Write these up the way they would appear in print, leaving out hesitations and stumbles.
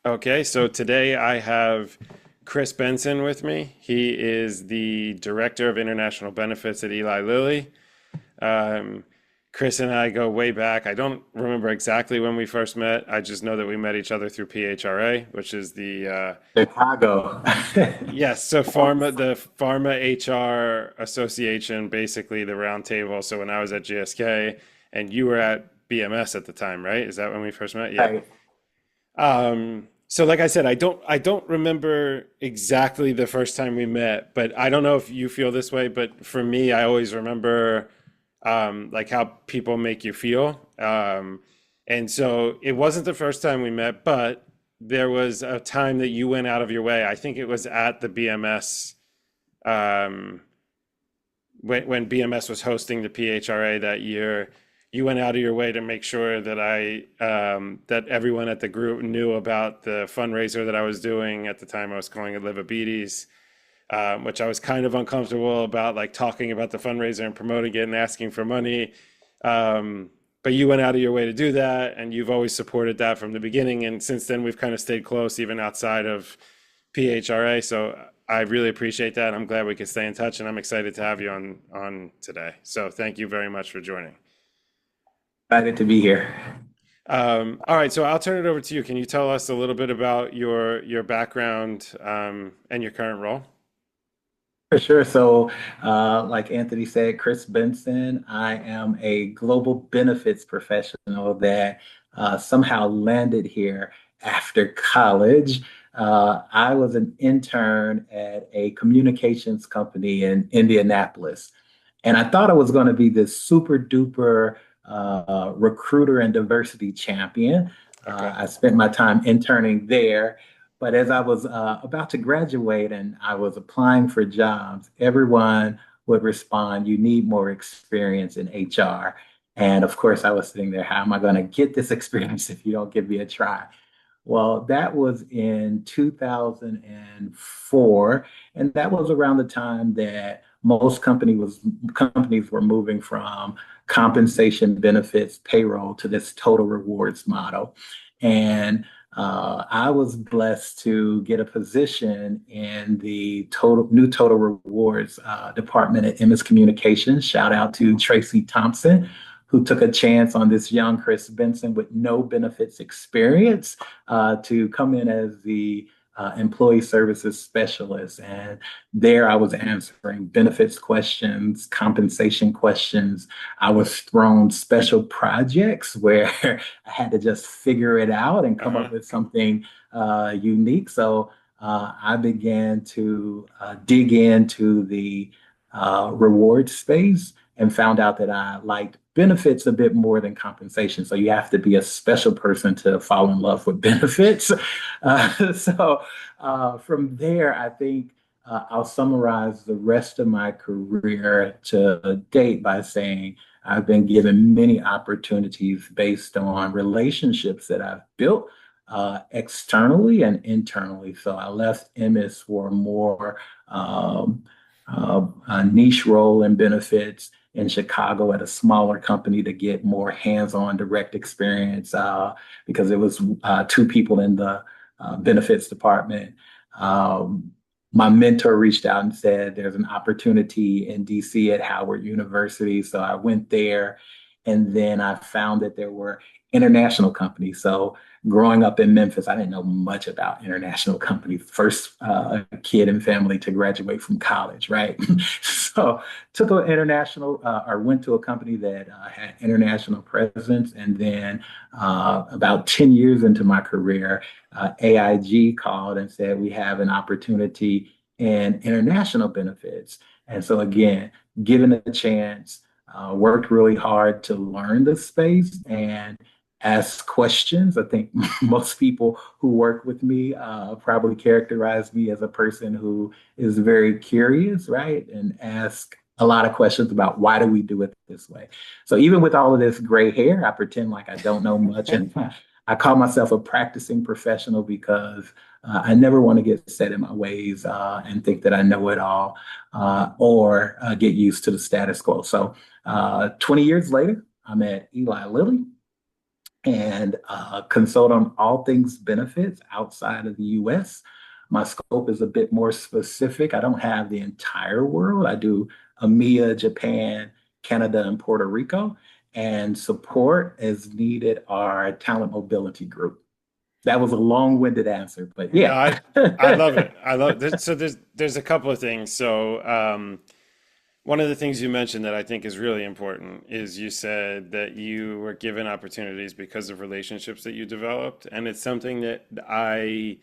Okay, so today I have Chris Benson with me. He is the Director of International Benefits at Eli Lilly. Um, Chris and I go way back. I don't remember exactly when we first met. I just know that we met each other through PHRA, which is Chicago. yes, so the Pharma HR Association, basically the round table. So when I was at GSK and you were at BMS at the time, right? Is that when we first met? Yeah. Right. So like I said, I don't remember exactly the first time we met, but I don't know if you feel this way, but for me, I always remember like how people make you feel. And so it wasn't the first time we met, but there was a time that you went out of your way. I think it was at the BMS um, when BMS was hosting the PHRA that year, you went out of your way to make sure that that everyone at the group knew about the fundraiser that I was doing at the time. I was calling it Live Obedience, which I was kind of uncomfortable about, like talking about the fundraiser and promoting it and asking for money. But you went out of your way to do that, and you've always supported that from the beginning. And since then, we've kind of stayed close, even outside of PHRA. So I really appreciate that. I'm glad we could stay in touch, and I'm excited to have you on today. So thank you very much for joining. Excited to be here. All right, so I'll turn it over to you. Can you tell us a little bit about your background and your current role? For sure. So, like Anthony said, Chris Benson, I am a global benefits professional that somehow landed here after college. I was an intern at a communications company in Indianapolis. And I thought I was going to be this super duper recruiter and diversity champion. Okay. I spent my time interning there. But as I was about to graduate and I was applying for jobs, everyone would respond, "You need more experience in HR." And of course, I was sitting there, how am I going to get this experience if you don't give me a try? Well, that was in 2004, and that was around the time that most companies were moving from compensation, benefits, payroll to this total rewards model. And I was blessed to get a position in the total rewards department at MS Communications. Shout out to Tracy Thompson, who took a chance on this young Chris Benson with no benefits experience to come in as the employee services specialist. And there I was answering benefits questions, compensation questions. I was thrown special projects where I had to just figure it out and come Uh-huh. up with something unique. So I began to dig into the reward space and found out that I liked benefits a bit more than compensation. So you have to be a special person to fall in love with benefits. From there, I think I'll summarize the rest of my career to date by saying I've been given many opportunities based on relationships that I've built externally and internally. So I left MS for a more a niche role in benefits in Chicago at a smaller company to get more hands-on direct experience because it was two people in the benefits department. Um, my mentor reached out and said there's an opportunity in DC at Howard University. So I went there and then I found that there were international companies. So growing up in Memphis, I didn't know much about international companies. First kid and family to graduate from college, right? So took an international or went to a company that had international presence. And then about 10 years into my career, AIG called and said, we have an opportunity in international benefits. And so again, given a chance, worked really hard to learn the space and ask questions. I think most people who work with me probably characterize me as a person who is very curious, right? And ask a lot of questions about why do we do it this way. So even with all of this gray hair, I pretend like I don't know much. And I call myself a practicing professional because I never want to get set in my ways and think that I know it all or get used to the status quo. So 20 years later, I'm at Eli Lilly. and consult on all things benefits outside of the US. My scope is a bit more specific. I don't have the entire world. I do EMEA, Japan, Canada, and Puerto Rico. And support as needed our talent mobility group. That was a long-winded answer, but No, yeah. I love it. I love this. So there's a couple of things. So one of the things you mentioned that I think is really important is you said that you were given opportunities because of relationships that you developed, and it's something that I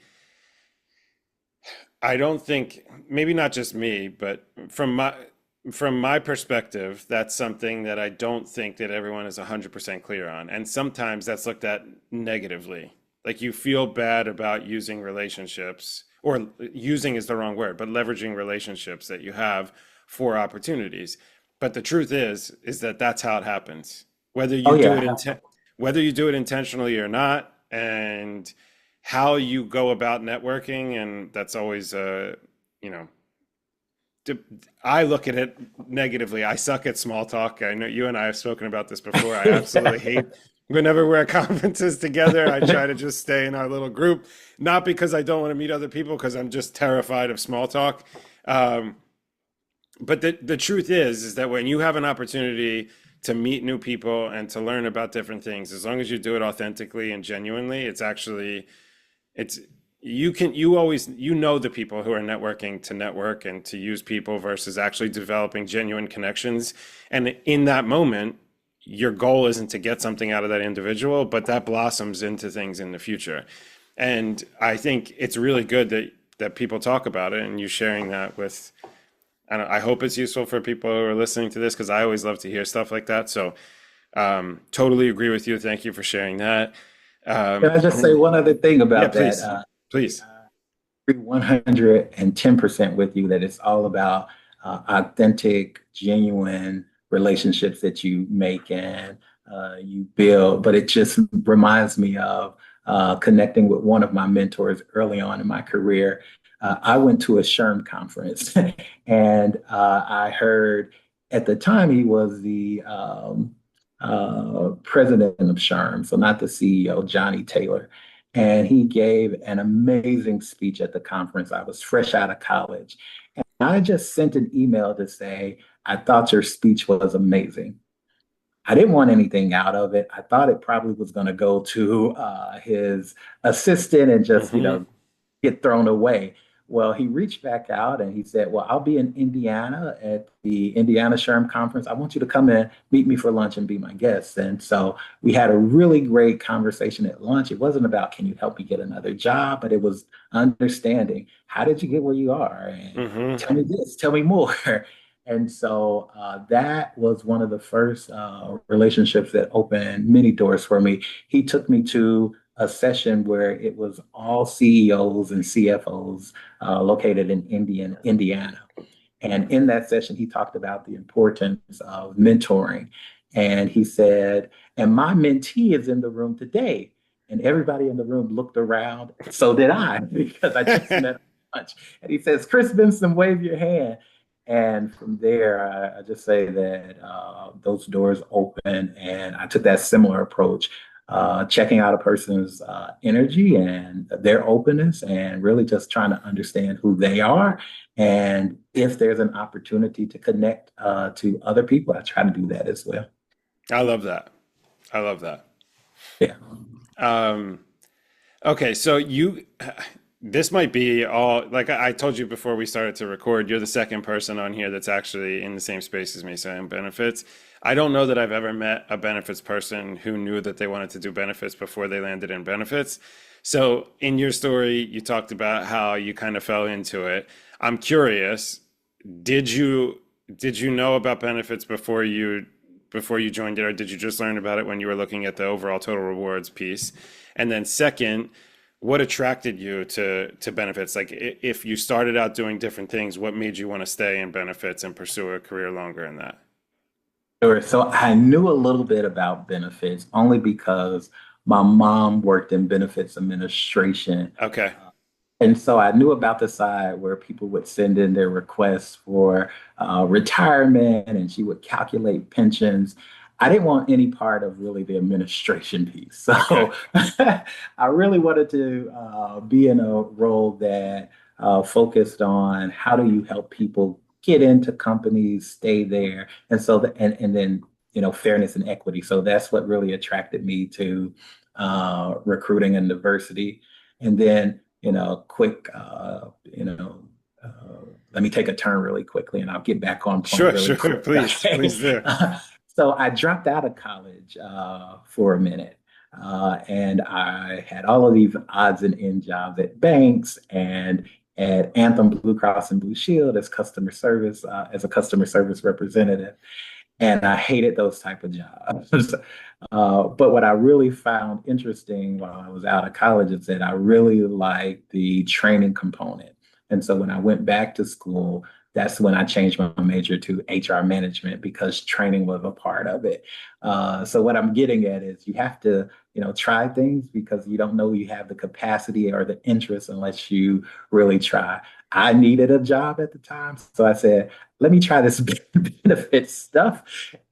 don't think, maybe not just me, but from my perspective, that's something that I don't think that everyone is 100% clear on. And sometimes that's looked at negatively. Like you feel bad about using relationships, or using is the wrong word, but leveraging relationships that you have for opportunities. But the truth is that that's how it happens. Whether Oh you do it yeah. inten whether you do it intentionally or not, and how you go about networking, and that's always you know, d- I look at it negatively. I suck at small talk. I know you and I have spoken about this before. I absolutely hate whenever we're at conferences together. I try to just stay in our little group, not because I don't want to meet other people, because I'm just terrified of small talk. Um, but the truth is that when you have an opportunity to meet new people and to learn about different things, as long as you do it authentically and genuinely, it's actually it's you always know the people who are networking to network and to use people versus actually developing genuine connections. And in that moment, your goal isn't to get something out of that individual, but that blossoms into things in the future. And I think it's really good that people talk about it, and you sharing that with. I hope it's useful for people who are listening to this, because I always love to hear stuff like that. So totally agree with you. Thank you for sharing that. Can I just say And one other thing yeah, about that? please, please. I agree 110% with you that it's all about authentic, genuine relationships that you make and you build. But it just reminds me of connecting with one of my mentors early on in my career. I went to a SHRM conference and I heard at the time he was the president of SHRM, so not the CEO, Johnny Taylor. And he gave an amazing speech at the conference. I was fresh out of college. And I just sent an email to say, I thought your speech was amazing. I didn't want anything out of it. I thought it probably was going to go to his assistant and just, Hmm. get thrown away. Well, he reached back out and he said, well, I'll be in Indiana at the Indiana SHRM conference. I want you to come and meet me for lunch and be my guest. And so we had a really great conversation at lunch. It wasn't about, can you help me get another job? But it was understanding, how did you get where you are? And Hmm. tell me this, tell me more. And so that was one of the first relationships that opened many doors for me. He took me to a session where it was all CEOs and CFOs located in Indiana. And in that session, he talked about the importance of mentoring. And he said, and my mentee is in the room today. And everybody in the room looked around. So did I, because I just met him at lunch. And he says, Chris Benson, wave your hand. And from there, I just say that those doors open. And I took that similar approach, checking out a person's energy and their openness, and really just trying to understand who they are. And if there's an opportunity to connect to other people, I try to do that as well. I love that. I love that. Yeah. Um, okay, so this might be all, like I told you before we started to record, you're the second person on here that's actually in the same space as me, saying benefits. I don't know that I've ever met a benefits person who knew that they wanted to do benefits before they landed in benefits. So in your story, you talked about how you kind of fell into it. I'm curious, did you did you know about benefits before you joined it, or did you just learn about it when you were looking at the overall total rewards piece? And then second, what attracted you to benefits? Like if you started out doing different things, what made you want to stay in benefits and pursue a career longer in that? Sure. So I knew a little bit about benefits only because my mom worked in benefits administration. Okay. And so I knew about the side where people would send in their requests for retirement and she would calculate pensions. I didn't want any part of really the administration piece. Okay. So I really wanted to be in a role that focused on how do you help people get into companies, stay there, and so and then fairness and equity. So that's what really attracted me to recruiting and diversity. And then quick let me take a turn really quickly, and I'll get back on point Sure, really sure. quick. Please, Okay. please do. So I dropped out of college for a minute. And I had all of these odds and end jobs at banks and at Anthem Blue Cross and Blue Shield as customer service, as a customer service representative. And I hated those type of jobs. But what I really found interesting while I was out of college is that I really liked the training component. And so when I went back to school, that's when I changed my major to HR management because training was a part of it. So what I'm getting at is you have to, try things because you don't know you have the capacity or the interest unless you really try. I needed a job at the time, so I said, let me try this benefit stuff.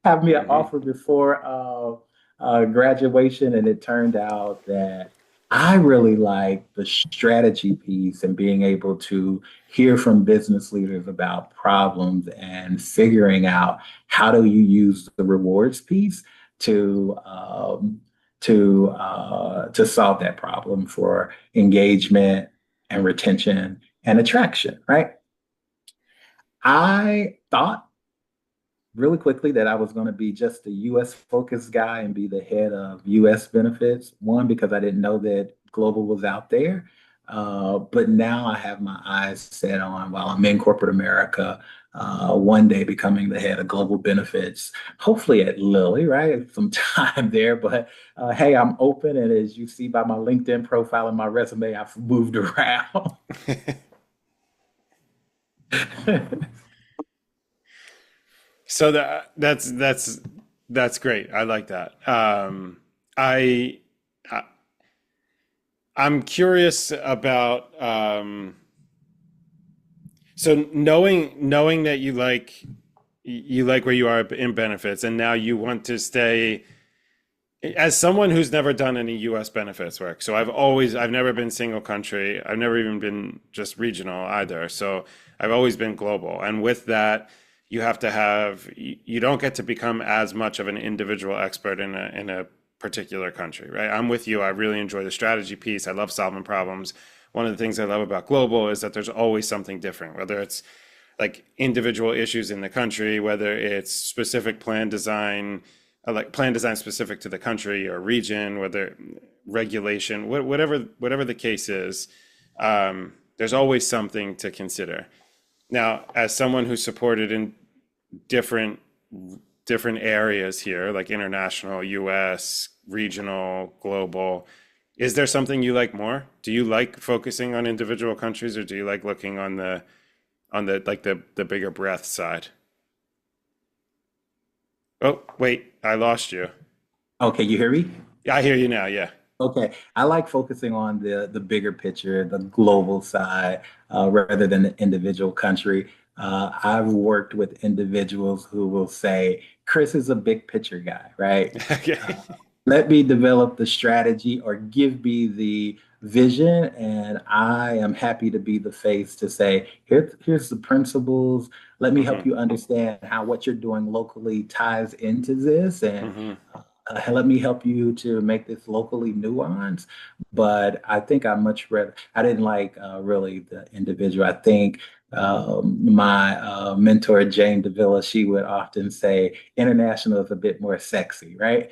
Have me an Hmm. offer before graduation, and it turned out that I really like the strategy piece and being able to hear from business leaders about problems and figuring out how do you use the rewards piece to to solve that problem for engagement and retention and attraction, right? I thought really quickly that I was going to be just a US focused guy and be the head of US benefits. One, because I didn't know that global was out there. But now I have my eyes set on while I'm in corporate America, one day becoming the head of global benefits, hopefully at Lilly, right? Some time there. But hey, I'm open. And as you see by my LinkedIn profile and my resume, I've moved around. So that's great. I like that. I, I I'm curious about so knowing that you like where you are in benefits, and now you want to stay as someone who's never done any US benefits work. So I've never been single country. I've never even been just regional either. So I've always been global. And with that, you have to have you don't get to become as much of an individual expert in a particular country, right? I'm with you. I really enjoy the strategy piece. I love solving problems. One of the things I love about global is that there's always something different, whether it's like individual issues in the country, whether it's specific plan design, like plan design specific to the country or region, whether regulation, whatever the case is, there's always something to consider. Now, as someone who's supported in different different areas here, like international, US, regional, global, is there something you like more? Do you like focusing on individual countries, or do you like looking on the like the bigger breadth side? Oh, wait, I lost you. Okay, you hear me? Yeah, I hear you now. Yeah. Okay, I like focusing on the bigger picture, the global side, rather than the individual country. I've worked with individuals who will say, "Chris is a big picture guy, right? Okay. Uh, Let me develop the strategy or give me the vision, and I am happy to be the face to say, here's the principles. Let me Hmm. help you understand how what you're doing locally ties into this, and Hmm. let me help you to make this locally nuanced." But I think I much rather, I didn't like really the individual. I think my mentor, Jane Davila, she would often say international is a bit more sexy, right?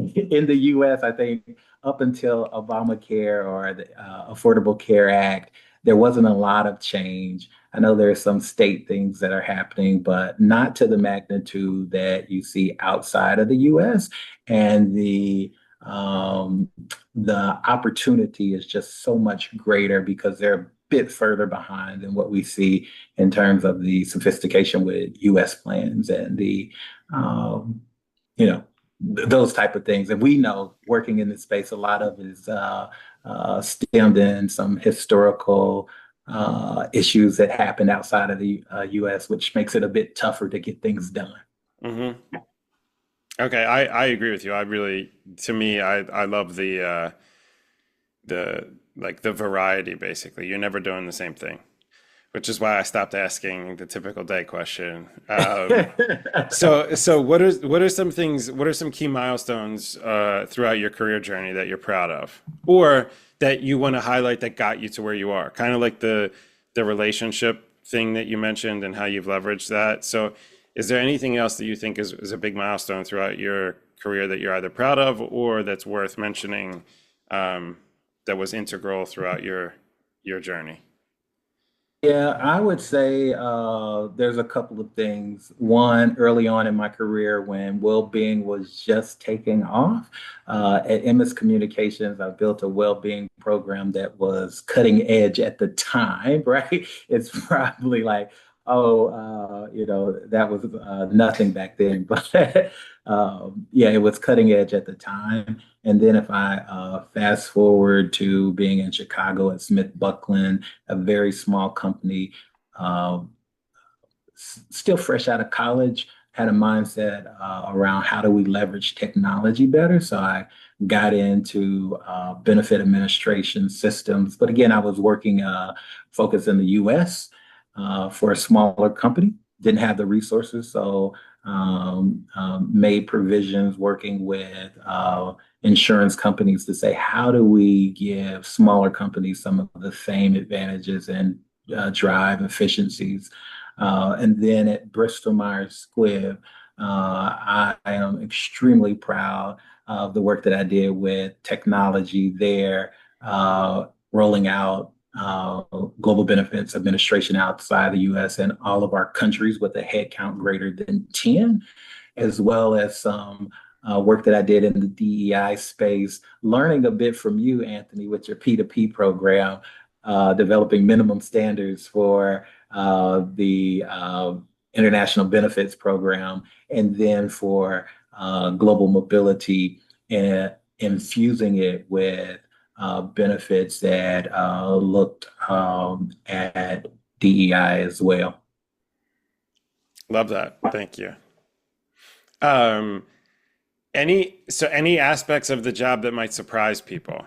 In the US, I think up until Obamacare or the Affordable Care Act, there wasn't a lot of change. I know there's some state things that are happening, but not to the magnitude that you see outside of the US. And um, the opportunity is just so much greater because they're a bit further behind than what we see in terms of the sophistication with US plans and the um, you know those type of things. And we know working in this space, a lot of it is stemmed in some historical issues that happened outside of the US, which makes it a bit tougher to get things done. Hmm. Okay, I agree with you. I really, to me, I love the like the variety basically. You're never doing the same thing, which is why I stopped asking the typical day question. So what are some things, what are some key milestones throughout your career journey that you're proud of, or that you want to highlight that got you to where you are? Kind of like the relationship thing that you mentioned and how you've leveraged that. So is there anything else that you think is a big milestone throughout your career that you're either proud of or that's worth mentioning, um, that was integral throughout your journey? Yeah, I would say there's a couple of things. One, early on in my career when well-being was just taking off, at MS Communications, I built a well-being program that was cutting edge at the time, right? It's probably like, oh, that was nothing back then, but yeah, it was cutting edge at the time. And then if I fast forward to being in Chicago at Smith Buckland, a very small company, uh, still fresh out of college, had a mindset around how do we leverage technology better. So I got into benefit administration systems. But again, I was working focused in the US for a smaller company, didn't have the resources. So made provisions working with insurance companies to say, how do we give smaller companies some of the same advantages and drive efficiencies? And then at Bristol Myers Squibb, I am extremely proud of the work that I did with technology there, rolling out global benefits administration outside the US and all of our countries with a headcount greater than 10, as well as some work that I did in the DEI space, learning a bit from you, Anthony, with your P2P program, developing minimum standards for the International Benefits Program, and then for global mobility, and infusing it with benefits that looked at DEI as well. Love that. Thank you. Um, any aspects of the job that might surprise people?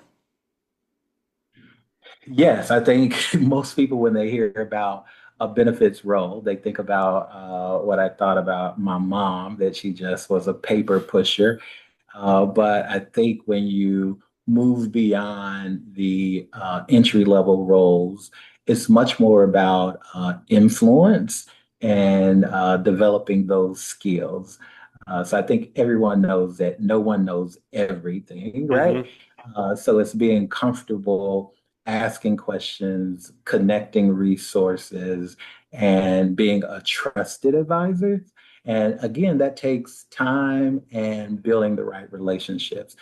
Yes, I think most people, when they hear about a benefits role, they think about what I thought about my mom, that she just was a paper pusher. But I think when you move beyond the entry level roles, it's much more about influence and developing those skills. So I think everyone knows that no one knows everything, right? Hmm. So it's being comfortable asking questions, connecting resources, and being a trusted advisor. And again, that takes time and building the right relationships.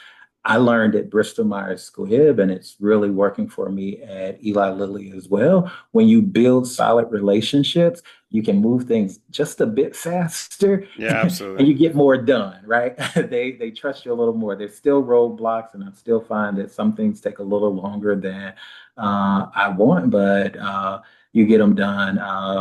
I learned at Bristol Myers Squibb, and it's really working for me at Eli Lilly as well. When you build solid relationships, you can move things just a bit faster Yeah, and absolutely. you get more done, right? They trust you a little more. There's still roadblocks, and I still find that some things take a little longer than I want, but you get them done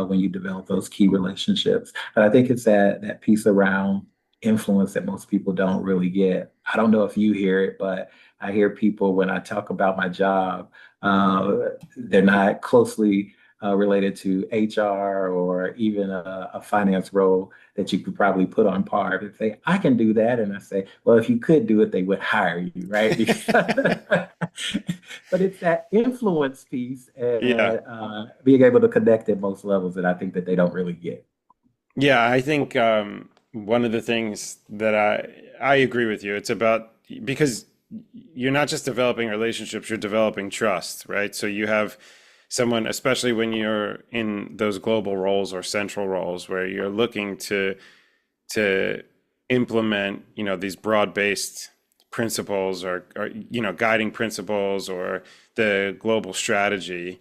when you develop those key relationships. And I think it's that piece around influence that most people don't really get. I don't know if you hear it, but I hear people when I talk about my job, they're not closely related to HR or even a finance role that you could probably put on par. They say, I can do that. And I say, well, if you could do it, they would hire you, right? But it's that influence piece Yeah. and being able to connect at most levels that I think that they don't really get. Yeah, I think one of the things that I agree with you, it's about because you're not just developing relationships, you're developing trust, right? So you have someone, especially when you're in those global roles or central roles where you're looking to implement, these broad-based principles or guiding principles or the global strategy.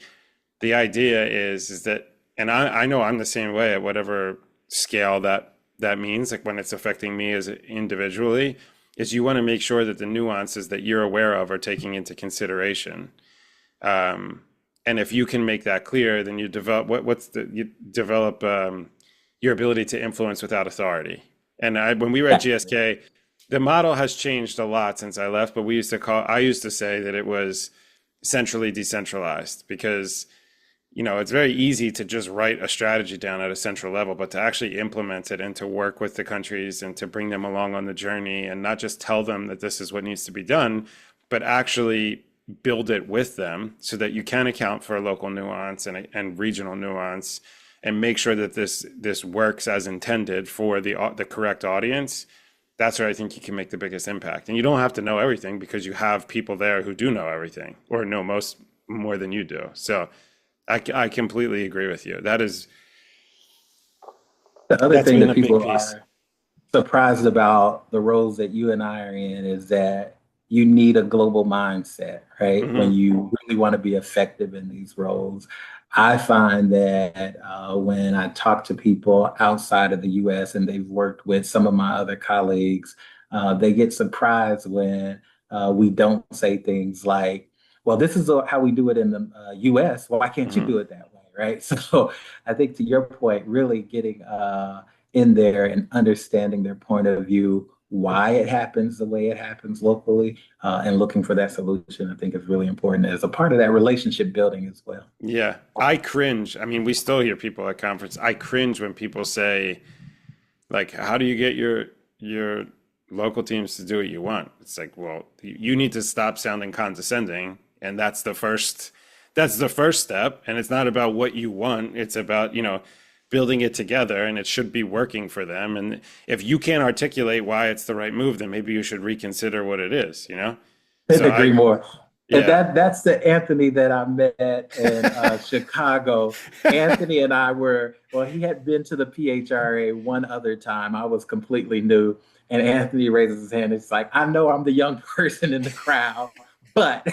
The idea is that, and I know I'm the same way at whatever scale that means, like when it's affecting me as individually, is you want to make sure that the nuances that you're aware of are taking into consideration. Um, and if you can make that clear, then you develop you develop your ability to influence without authority. And when we were at Definitely. GSK, the model has changed a lot since I left, but I used to say that it was centrally decentralized because, it's very easy to just write a strategy down at a central level, but to actually implement it and to work with the countries and to bring them along on the journey and not just tell them that this is what needs to be done, but actually build it with them so that you can account for local nuance and regional nuance and make sure that this works as intended for the correct audience. That's where I think you can make the biggest impact. And you don't have to know everything because you have people there who do know everything or know most more than you do. So I completely agree with you. The other That's thing been that a big people piece. are surprised about the roles that you and I are in is that you need a global mindset, right? When Hmm. you really want to be effective in these roles. I find that when I talk to people outside of the US and they've worked with some of my other colleagues, they get surprised when we don't say things like, well, this is how we do it in the US. Why can't you Hmm. do it that way, right? So I think to your point, really getting in there and understanding their point of view, why it happens the way it happens locally, and looking for that solution, I think is really important as a part of that relationship building as well. Yeah, I cringe. I mean, we still hear people at conference. I cringe when people say, like, how do you get your local teams to do what you want? It's like, well, you need to stop sounding condescending, and that's the first step. And it's not about what you want. It's about, building it together, and it should be working for them. And if you can't articulate why it's the right move, then maybe you should reconsider what it is. Couldn't So agree more. And yeah. that's the Anthony that I met in Chicago. Anthony and I were, well, he had been to the PHRA one other time. I was completely new. And Anthony raises his hand. It's like, I know I'm the young person in the crowd, but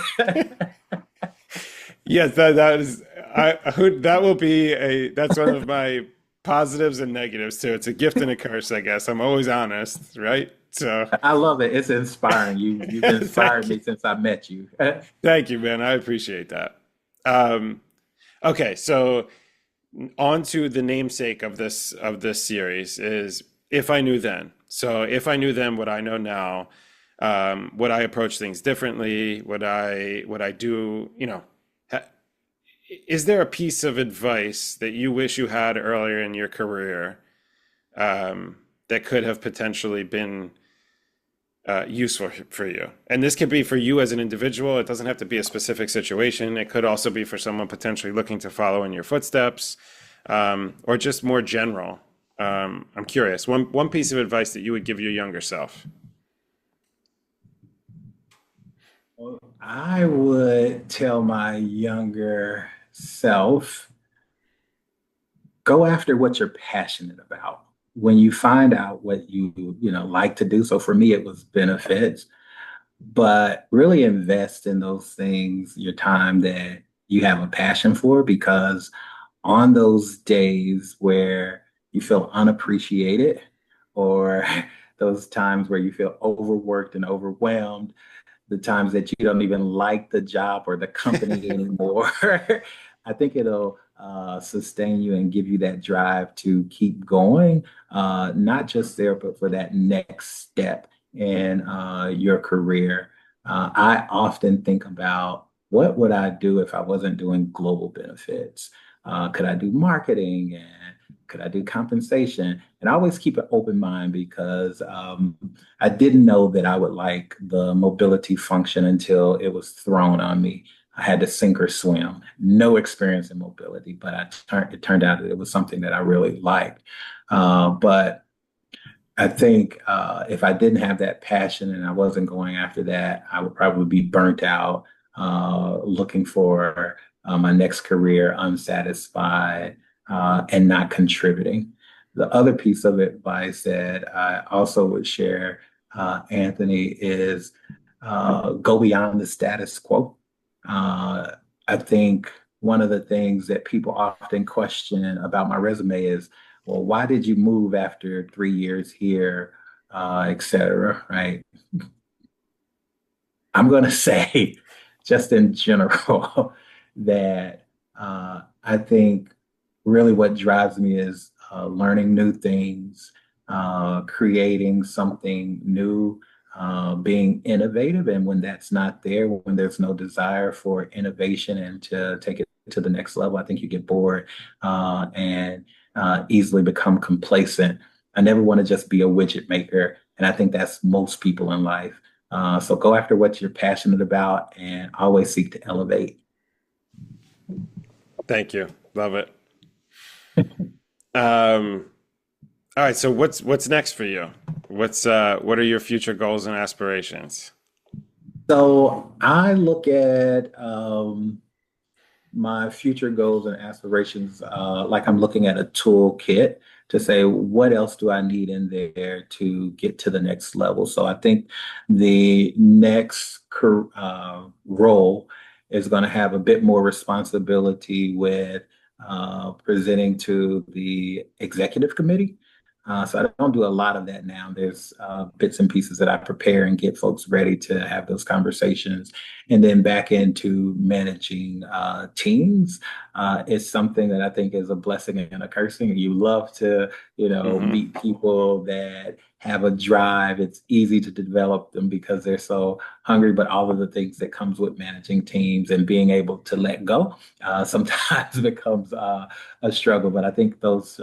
Yes, that is that will be that's one of my positives and negatives too. It's a gift and a curse, I guess. I'm always honest, right? So I love it. It's inspiring. You've inspired thank you. me since I met you. Thank you, man. I appreciate that. Um, okay, so on to the namesake of this series is if I knew then. So if I knew then what I know now, would I approach things differently? Would I do, is there a piece of advice that you wish you had earlier in your career that could have potentially been useful for you? And this could be for you as an individual. It doesn't have to be a specific situation. It could also be for someone potentially looking to follow in your footsteps, or just more general. I'm curious. One piece of advice that you would give your younger self. I would tell my younger self, go after what you're passionate about. When you find out what you like to do. So for me, it was benefits, but really invest in those things, your time that you have a passion for, because on those days where you feel unappreciated or those times where you feel overworked and overwhelmed, the times that you don't even like the job or the company anymore, I think it'll sustain you and give you that drive to keep going, not just there, but for that next step in your career. I often think about what would I do if I wasn't doing global benefits? Could I do marketing and could I do compensation? And I always keep an open mind because I didn't know that I would like the mobility function until it was thrown on me. I had to sink or swim. No experience in mobility, but it turned out that it was something that I really liked. But I think if I didn't have that passion and I wasn't going after that, I would probably be burnt out, looking for my next career, unsatisfied, and not contributing. The other piece of advice that I also would share, Anthony, is go beyond the status quo. Uh, I think one of the things that people often question about my resume is, well, why did you move after 3 years here, et cetera, right? I'm going to say, just in general, that I think really what drives me is learning new things, creating something new, being innovative. And when that's not there, when there's no desire for innovation and to take it to the next level, I think you get bored and easily become complacent. I never want to just be a widget maker. And I think that's most people in life. So go after what you're passionate about and always seek to elevate. Thank you. Love it. Um, all right, so what's next for you? What are your future goals and aspirations? So I look at my future goals and aspirations, like I'm looking at a toolkit to say, what else do I need in there to get to the next level? So I think the next role is going to have a bit more responsibility with presenting to the executive committee. So I don't do a lot of that now. There's bits and pieces that I prepare and get folks ready to have those conversations, and then back into managing teams is something that I think is a blessing and a cursing. You love to, Hmm. meet people that have a drive. It's easy to develop them because they're so hungry, but all of the things that comes with managing teams and being able to let go sometimes becomes a struggle. But I think those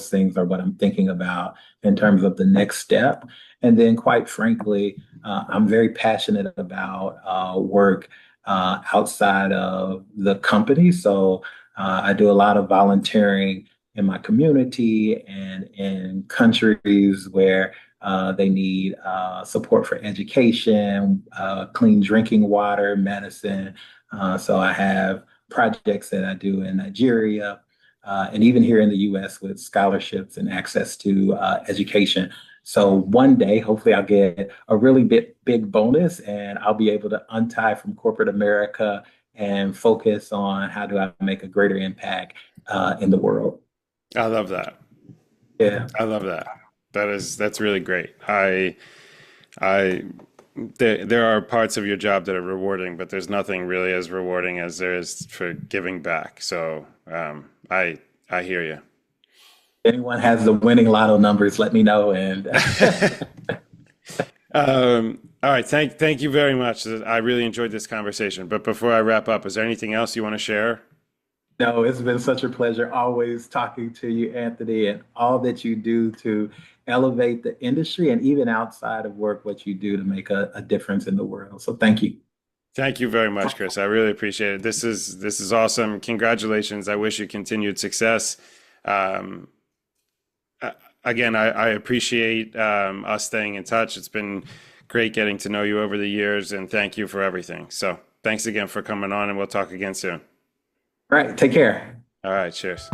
things are what I'm thinking about in terms of the next step. And then, quite frankly, I'm very passionate about work outside of the company. So I do a lot of volunteering in my community and in countries where they need support for education, clean drinking water, medicine. So I have projects that I do in Nigeria. And even here in the US with scholarships and access to education. So one day, hopefully, I'll get a really big bonus and I'll be able to untie from corporate America and focus on how do I make a greater impact in the world. I love that. Yeah. I love that. That's really great. I there are parts of your job that are rewarding, but there's nothing really as rewarding as there is for giving back. So I hear you. Anyone has the winning lotto numbers, let me know. And All right, thank you very much. I really enjoyed this conversation. But before I wrap up, is there anything else you want to share? no, it's been such a pleasure always talking to you, Anthony, and all that you do to elevate the industry and even outside of work, what you do to make a difference in the world. So thank you. Thank you very much, Chris. I really appreciate it. This is awesome. Congratulations. I wish you continued success. Um, Again, I appreciate us staying in touch. It's been great getting to know you over the years, and thank you for everything. So, thanks again for coming on, and we'll talk again soon. All right, take care. All right, cheers.